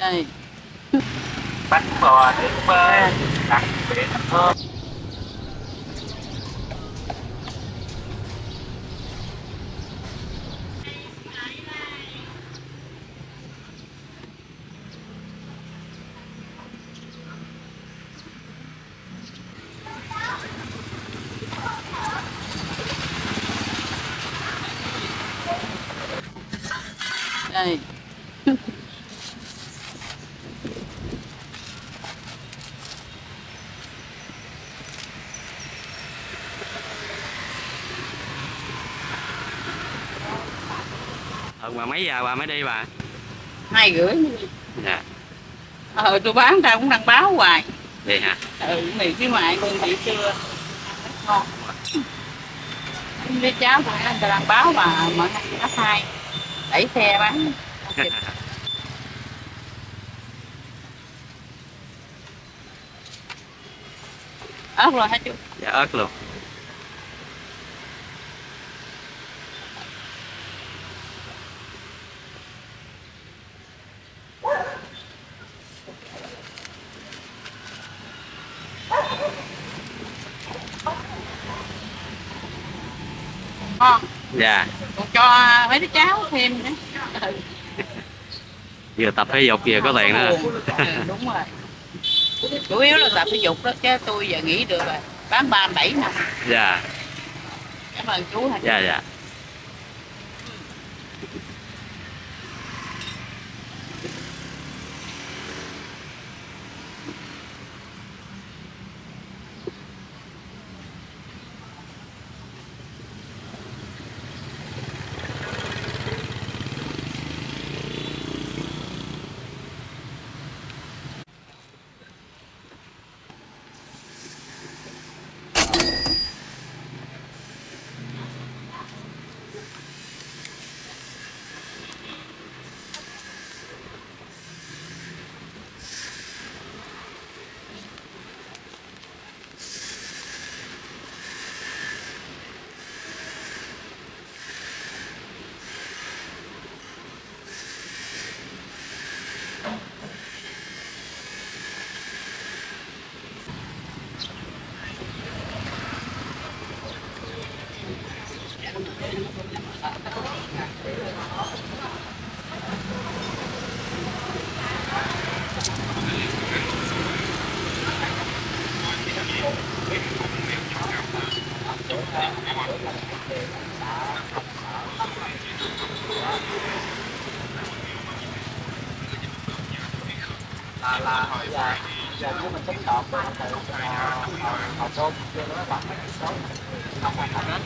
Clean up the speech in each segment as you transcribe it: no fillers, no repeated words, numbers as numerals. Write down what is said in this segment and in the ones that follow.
Đây. Bánh bò nước bơ đặc biệt thơm. Đây. Mà mấy giờ bà mới đi bà? 2:30. Dạ. Tôi bán ra cũng đăng báo hoài. Vậy hả? Mì khuyến mại nguyên thị trưa ngon. Với cháu tôi người ta đăng báo mà mở nó hai đẩy xe bán. Ớt rồi hả chú? Dạ ớt luôn. Ngon. Dạ. Còn cho mấy đứa cháu thêm nữa. Vừa tập thể dục vừa có tiền nữa. Đúng rồi. Chủ yếu là tập thể dục đó chứ tôi giờ nghỉ được rồi. Bán 37 năm. Dạ. Cảm ơn chú hả? Dạ dạ. Là giờ nếu mình tính đọt từ Hò Xôn cho nó khoảng số không phải hết.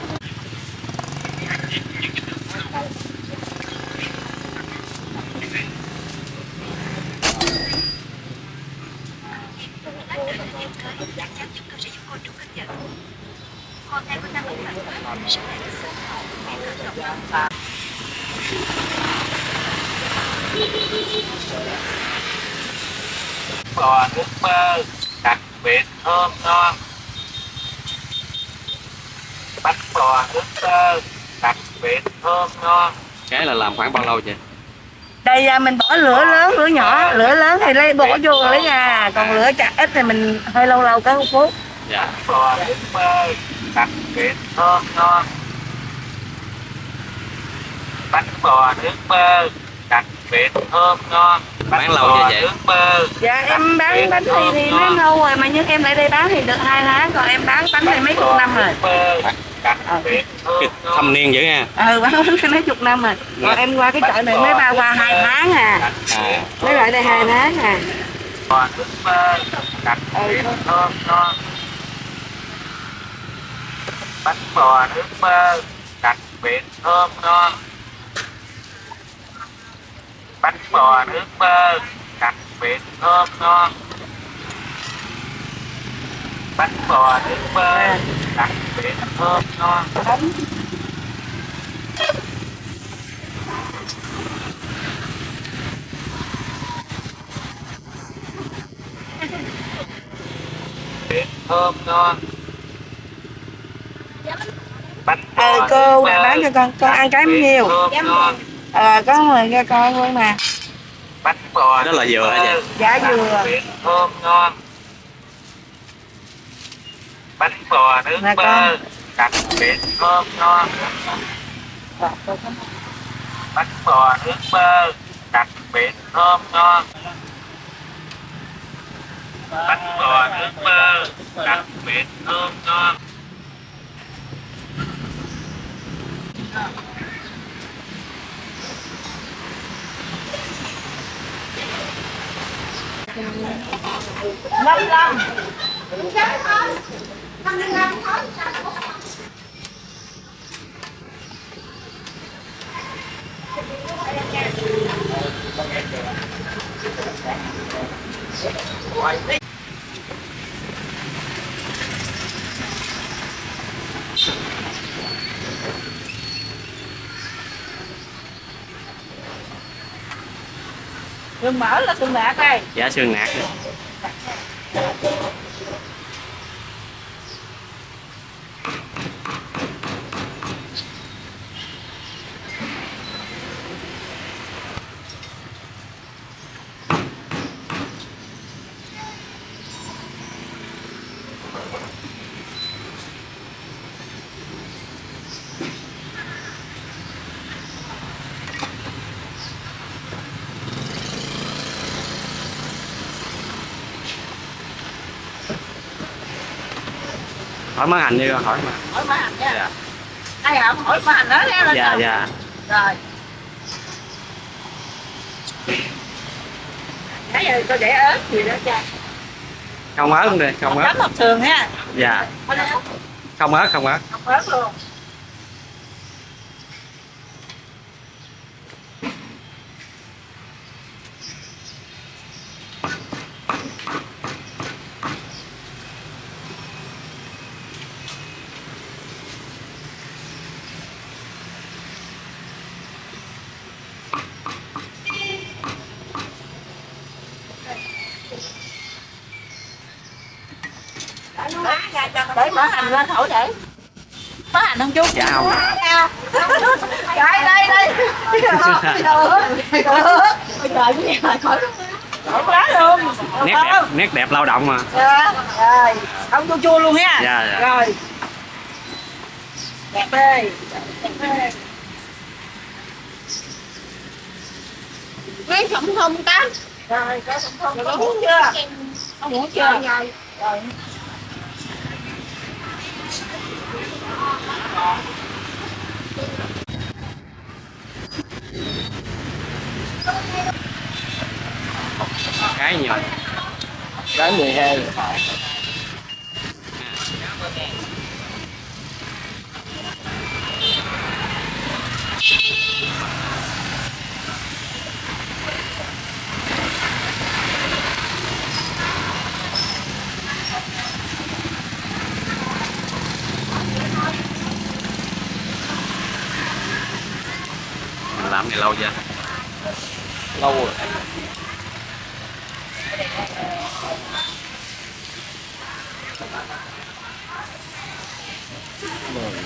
Chắc chắn chúng tôi sẽ giúp cô Trúc hấp dẫn. Hôm nay có 5 ấn phẩm, sau này tôi sẽ hẹn cẩn trọng. Bò nước bơ đặc biệt thơm ngon. Bánh bò nước bơ đặc biệt thơm ngon. Cái là làm khoảng bao lâu chị? Đây mình bỏ lửa lớn, lửa nhỏ, lửa lớn thì lấy bỏ vô lấy ra, còn lửa chặt ít thì mình hơi lâu lâu có 1 phút. Dạ. Bò nước bơ đặc biệt thơm ngon. Bánh bò nước bơ đặc biệt thơm ngon. Bán lâu chưa chị? Nước bơ. Dạ em bán bánh thì nó lâu rồi mà nhưng em lại đây bán thì được 2 tháng, còn em bán bánh này mấy chục năm rồi. Thâm niên dữ nha. Bán bánh mấy chục năm rồi. Còn em qua cái chợ này mới qua 2 tháng à. Mới lại đây 2 tháng à. Bò nước bơ đặc biệt thơm ngon. Bánh bò nước bơ đặc biệt thơm ngon. Bánh bò nước bơ đặc biệt thơm ngon. Bánh bò nước bơ đặc biệt thơm ngon. Thơm ngon. Bánh bò Cô đã bán cho con ăn cái bao nhiêu? thơm ngon. Có người cho con luôn nè. bánh bò Đó là dừa hả chị? Dạ dừa. Miệng thơm ngon. Bánh bò nướng Nè bơ con. đặc biệt thơm ngon. Bánh bò nướng bơ đặc biệt thơm ngon. Bánh bò nướng bơ đặc biệt thơm ngon. Năm năm. Sườn mỡ là sườn nạc đây. Dạ xương nạc. Hỏi món hành đi con, hỏi mà. Hỏi má hành nha. Dạ. Ai không hỏi má hành nói ra lên. Dạ không? dạ. Rồi. Nãy giờ tôi để ớt gì đó cha. Không ớt không đi, không ớt. Chấm hộp sườn ha. Dạ. Có lẽ Không ớt, không ớt. không ớt luôn. Để mở hành lên thổi để. Có hành không chú? Dạ không. Đây đây đây. Trời cái này khỏi khỏi quá luôn. Nét đẹp lao động mà. Dạ. Rồi, không chua chua luôn ha. Dạ, dạ. Rồi. Đẹp ơi. Lấy không không tám. Rồi, có không có muốn chưa? Không muốn chưa? Rồi. Cái nhiều. Cái 12. Làm này lâu chưa? Lâu rồi.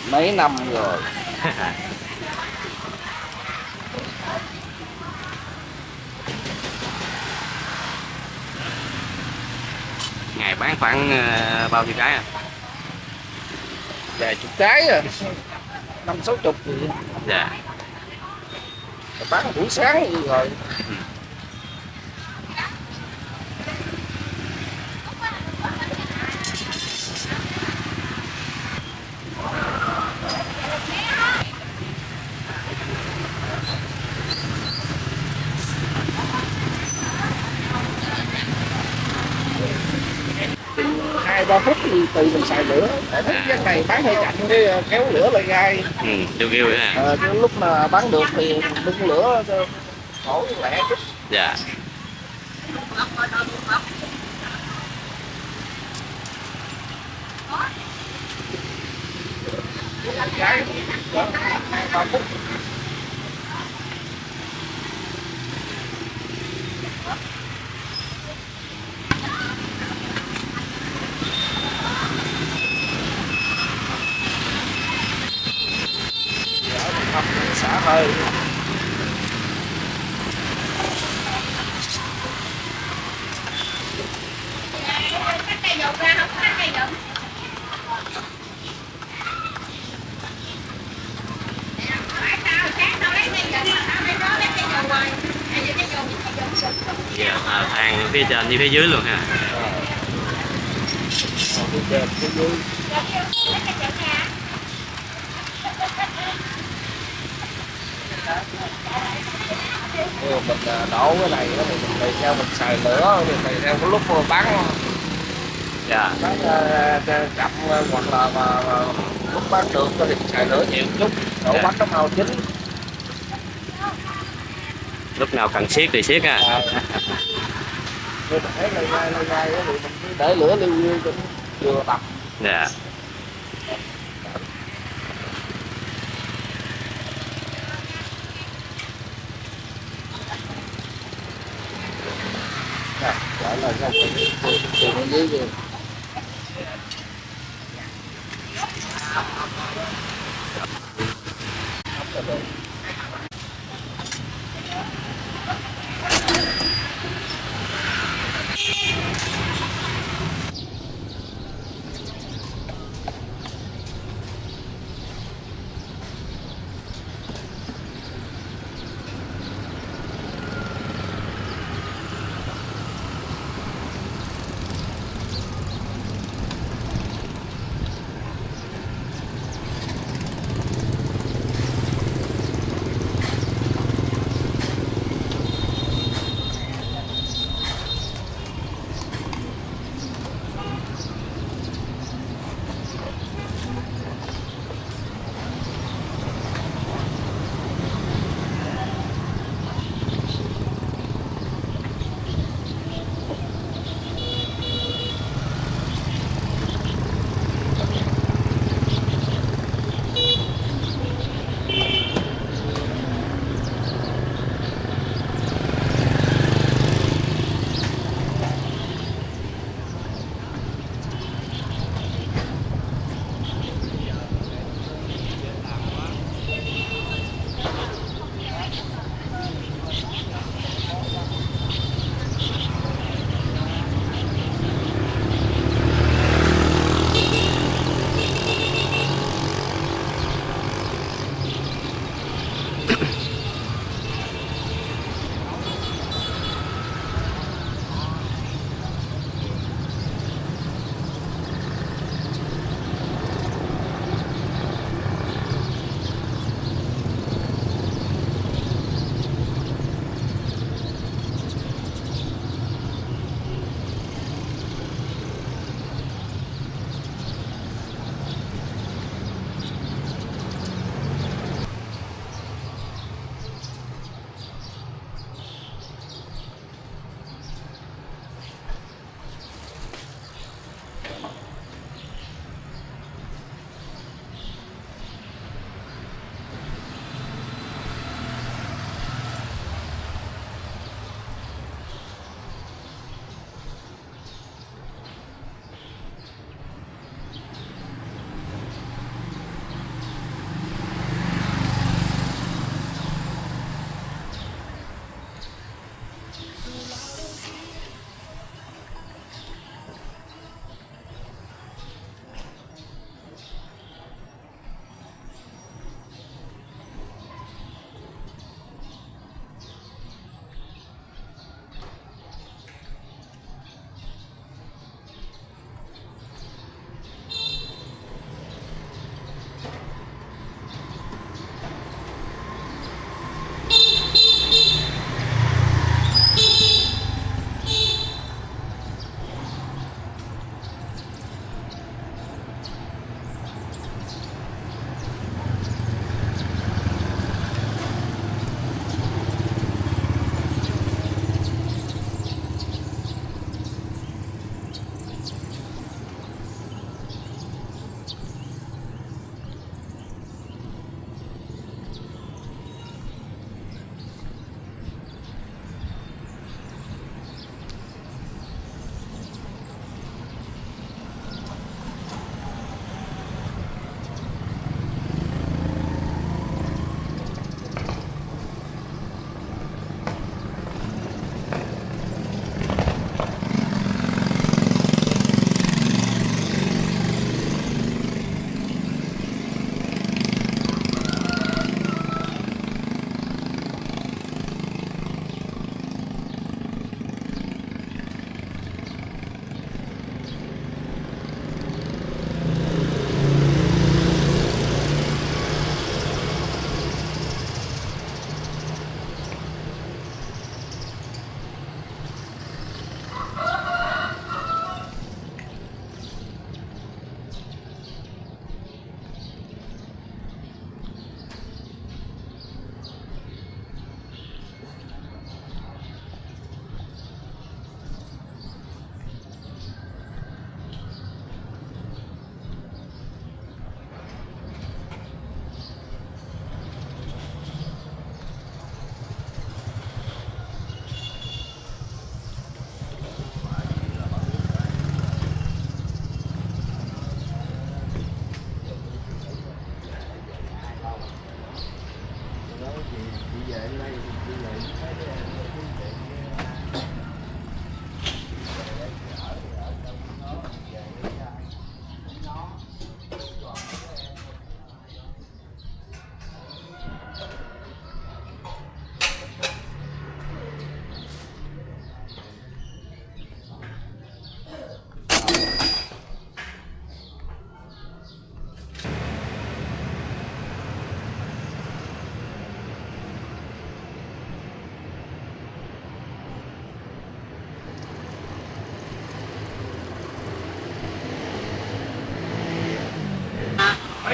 Mấy năm rồi. Ngày bán khoảng bao nhiêu cái à? Vài chục cái à. 50-60 gì. Dạ. Bán buổi sáng gì rồi. Hai ba phút thì tùy mình xài lửa. Tại thích cái này bán hơi chậm cái kéo lửa lại gai. Kêu kêu vậy ha. Cái lúc mà bán được thì bưng lửa nổi lẹ chút. Dạ. Cái đó, 2-3 phút. Xả hơi. Dạ, than phía trên với phía dưới luôn ha. Phía trên phía dưới mình đổ cái này đó thì mình tùy theo mình xài lửa thì tùy theo cái lúc bắn Dạ. chậm hoặc là lúc bắn được thì xài lửa nhiều chút đổ Dạ. bánh nó mau chín. Lúc nào cần siết thì siết ha. Rồi để lâu dài thì mình cứ để lửa liu liu cho nó vừa tập. Dạ. Lại là xong từ ở dưới kìa.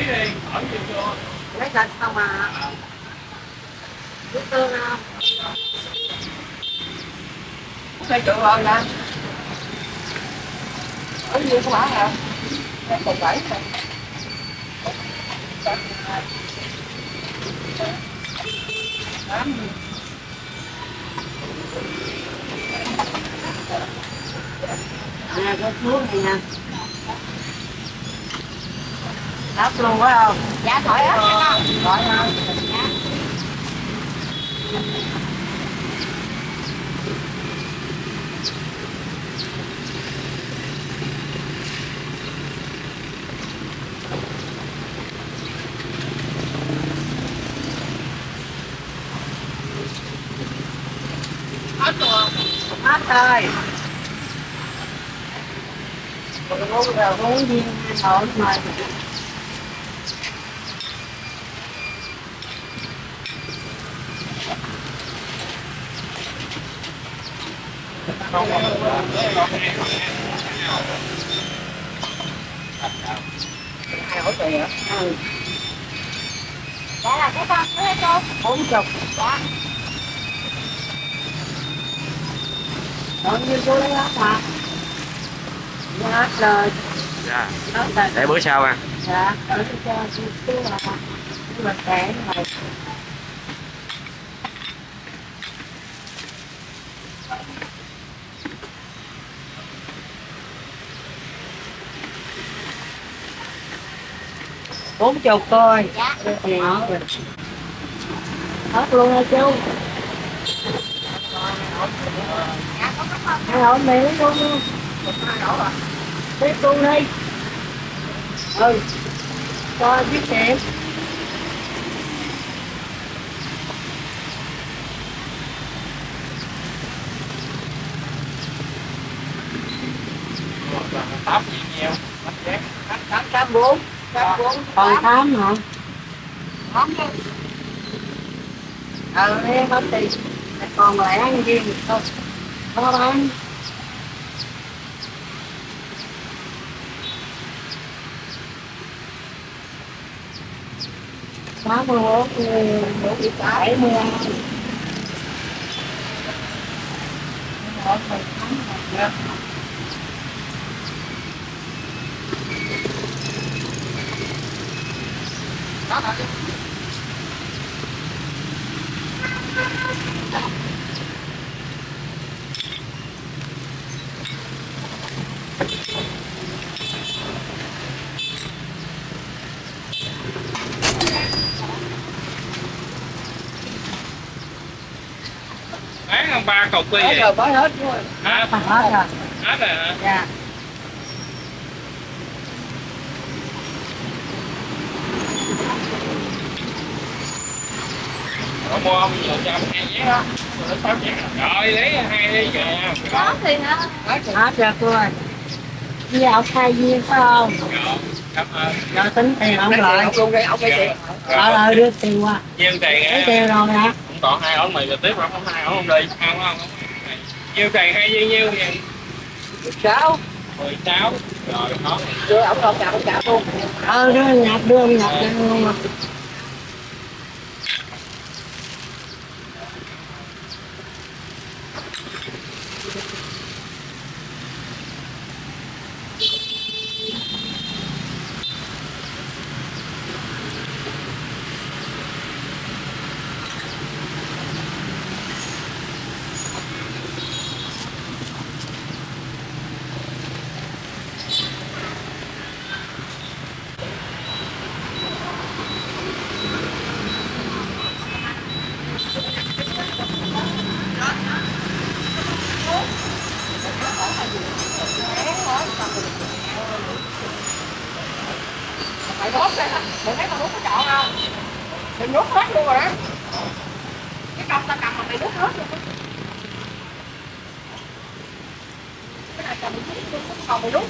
đi, hỏi gì chưa? lấy thịt không à? Biết tương không? Cái chỗ rồi nè. Có gì không phải hả? Còn 7 nè. Nè có thuốc này nè. Ốc luôn phải không? Dạ thổi ớt nha con. Gọi không? Ớt luôn không? Hết rồi. Uống rồi uống viên nổi mời. Ai hỏi tiền hả? Ừ. Dạ là cái con của cô. 40. Dạ. Còn như cô lấy hết hả? Hết rồi. Dạ. Hết rồi. Để bữa sau ăn. Dạ. Để cho chú là mình rẻ này. Bốn chục coi. Dạ. Hết luôn hả chú? Dạ có không? Hai hỏi mẹ lấy luôn luôn. Lấy luôn đi. Ừ. Cho biết tiền. Tám gì nhiều, Tám bốn. Còn 8 hả? Không đi. Em hết tiền. Còn lại ăn gì thôi. Có bán. Má mươi bốn, bốn bị cãi mươi ăn. bán ăn 3 cục đi Hết vậy. rồi, mới hết rồi. Hả? Hết rồi. Hết rồi hả? Dạ. Có mua không? Giờ cho 2 vé đó. Rồi 6 vé. Rồi lấy 2 đi kìa. Có thì hả? Hết rồi cô ơi. Bây giờ ông 2 viên phải không? Rồi, cảm ơn. Rồi tính tiền ông lại. Ông lấy tiền. Rồi đưa tiền qua. Nhiêu tiền Lấy hả? tiền rồi hả? Cũng còn 2 ổ mì rồi tiếp rồi không 2 ổ không đi. Không. Nhiêu tiền 2 viên nhiêu vậy? 6. 16. Rồi hết. Đưa ông trả luôn. Đưa ông nhập cho luôn. Mày đốt đây hả? Mày thấy tao đốt cái chọn không? Mày đốt hết luôn rồi đó. Cái công tao cầm mà mày đốt hết luôn. Cái này cầm mày đốt luôn, còn mày đốt.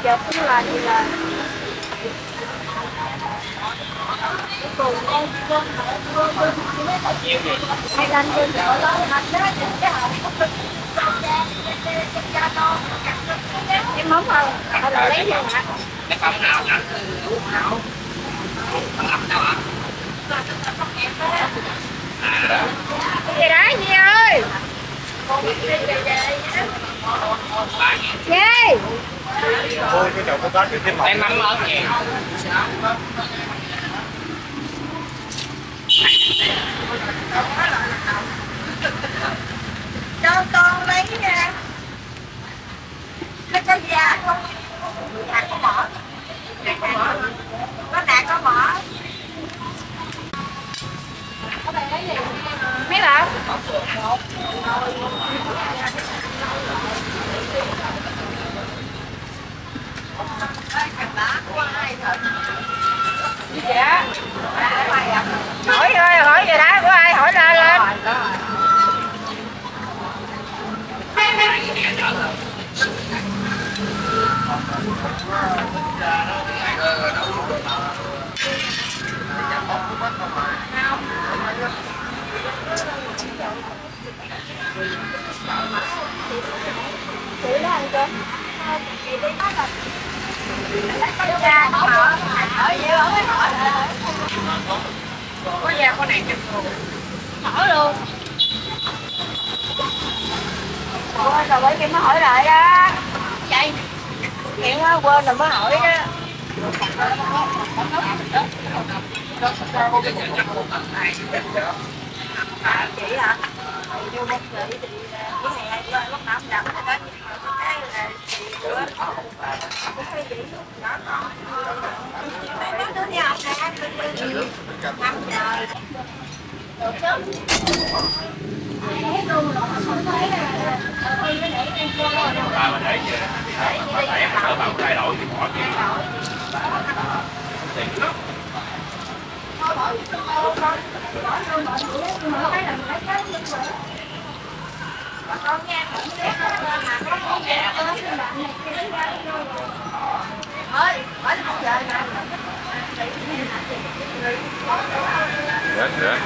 giờ cũng là gì là cùng em hay lên trên chỗ đó hành đó cái hộp em mắm không hay là lấy gì hả cái phòng nào hả? gì đó Nhi ơi Nhi Ôi cái chậu có cái thêm mỏng. Em mắm ớt gì? cho con lấy nha nó có da không hạt có mỡ có nạc có mỡ mấy bạn dạ hỏi ơi hỏi gì đó của ai hỏi ra lên chị đó ăn cơm chị đi nói là có da có mỡ ở vậy ở cái hỏi có da có này hỏi luôn quên rồi bởi vì mới hỏi lại đó vậy chuyện đó quên rồi mới hỏi đó chị hả vô một chị thì cái này lúc nào cũng đậm hết đó cái là chị nữa cũng hay vậy nhỏ con mấy đứa đi học nè 5 giờ được chứ Bà mà để vậy bà để mà bà thay đổi thì bỏ tiền. Tiền lắm. Rửa.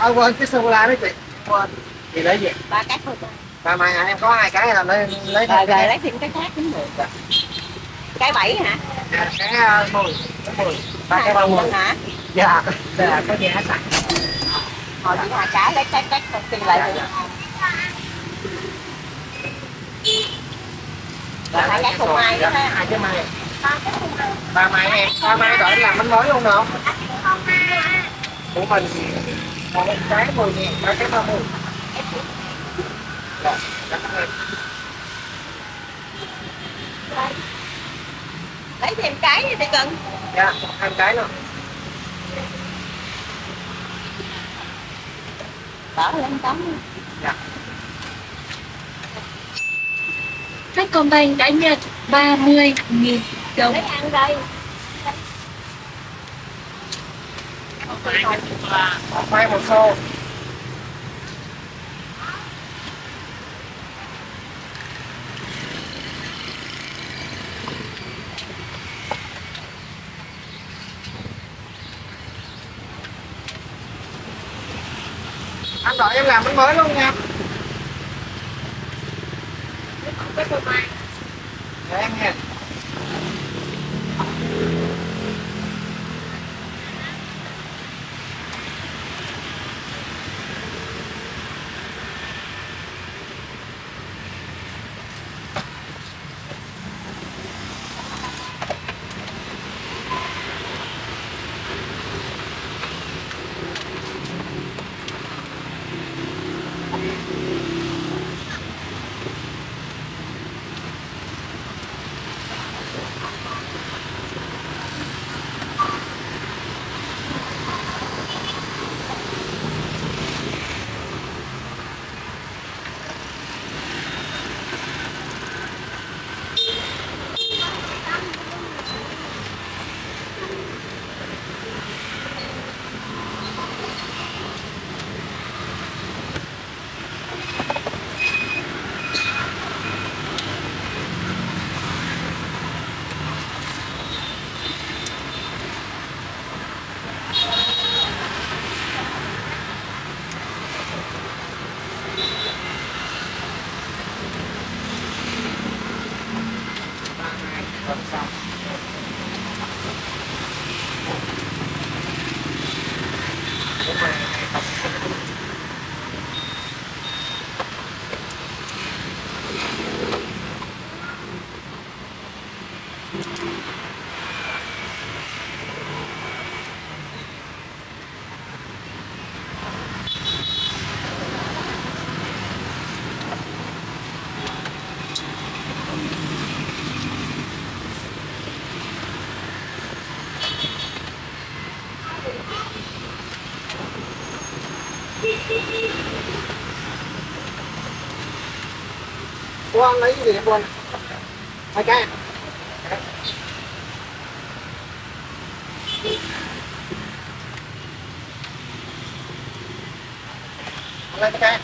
Trời Quên cái sô cô la đó chị. Quên. Chị lấy gì? 3 cái thôi Bà mày em có 2 cái là lấy rồi thêm rồi lấy thêm cái khác cũng được cái 7 hả cái 10, cái 10. 3 cái 30. hả Dạ. Đây là có giá sẵn. hồi chị 2 cái lấy cái còn tiền lại được rồi 2 cái cùng mai đó ha 2 cái mai. Bà mày em, bà mày đợi làm bánh mới luôn được không? Của mình một cái 10.000, 3 cái 30. Rồi, cảm ơn em. lấy thêm cái đi để cần Dạ, 2 cái nữa. đỡ lên tấm Dạ. Techcombank đã nhận 30.000 đồng. lấy ăn đây Mai một xô. Anh đợi em làm bánh mới luôn nha. Dạ em nha. Cô ăn lấy cái gì em quên. Hai cái. Lấy cái.